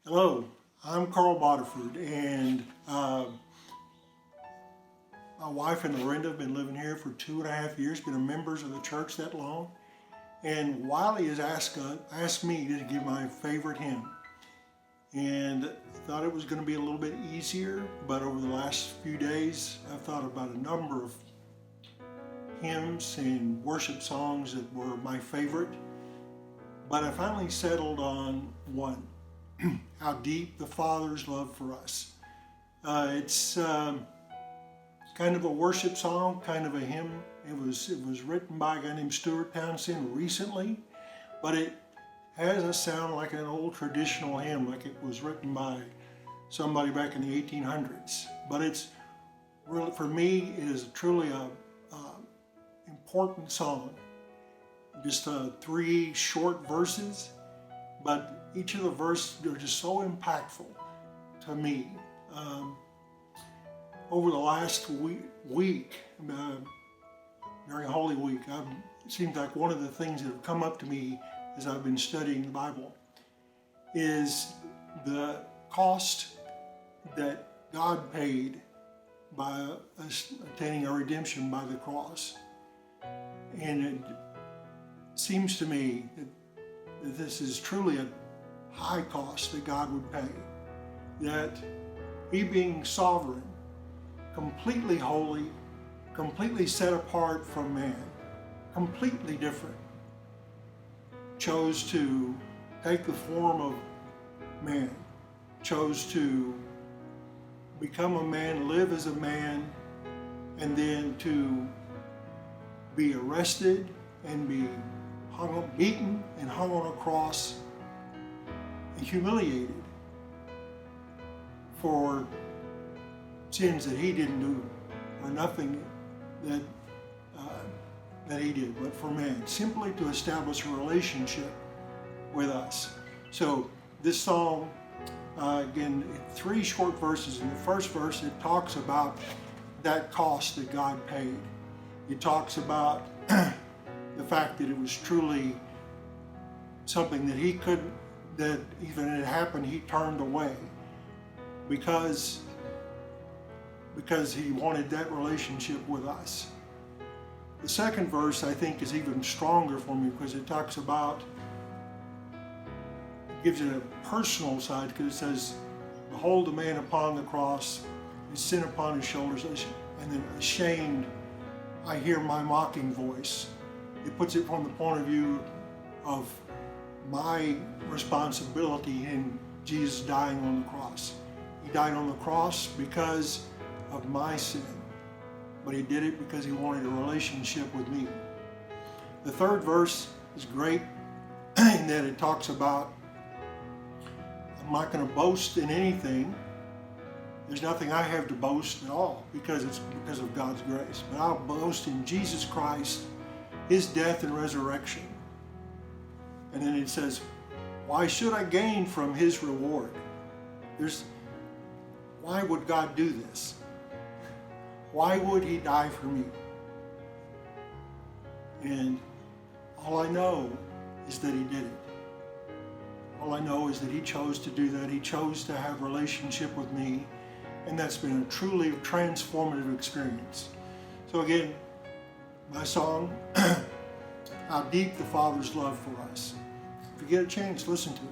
Hello, I'm Carl Bodiford, and my wife and Lorinda have been living here for 2.5 years, been members of the church that long. And Wiley has asked me to give my favorite hymn. And I thought it was going to be a little bit easier, but over the last few days, I've thought about a number of hymns and worship songs that were my favorite. But I finally settled on one. How deep the Father's love for us. It's kind of a worship song, kind of a hymn. It was written by a guy named Stuart Townsend recently, but it has a sound like an old traditional hymn, like it was written by somebody back in the 1800s. But it's really, for me, it is truly a important song. Just 3 short verses, but each of the verses are just so impactful to me. Over the last week, during Holy Week, it seems like one of the things that have come up to me as I've been studying the Bible is the cost that God paid by us attaining our redemption by the cross. And it seems to me that this is truly a high cost that God would pay, that He, being sovereign, completely holy, completely set apart from man, completely different, chose to take the form of man, chose to become a man, live as a man, and then to be arrested and be beaten and hung on a cross and humiliated for sins that He didn't do, or nothing that He did, but for man, simply to establish a relationship with us. So this song, again, 3 short verses. In the first verse, it talks about that cost that God paid. It talks about the fact that it was truly something that He couldn't, that even it happened, He turned away because He wanted that relationship with us. The second verse, I think, is even stronger for me because it talks about, it gives it a personal side, because it says, "Behold the man upon the cross, his sin upon his shoulders, and then ashamed, I hear my mocking voice." It puts it from the point of view of my responsibility in Jesus dying on the cross. He died on the cross because of my sin, but He did it because He wanted a relationship with me. The third verse is great in that it talks about, I'm not going to boast in anything. There's nothing I have to boast at all because it's because of God's grace. But I'll boast in Jesus Christ, His death and resurrection. And then it says, why should I gain from His reward? Why would God do this? Why would He die for me? And all I know is that He did it. All I know is that He chose to do that. He chose to have a relationship with me. And that's been a truly transformative experience. So again, my song, How Deep the Father's Love for Us. If you get a chance, listen to it.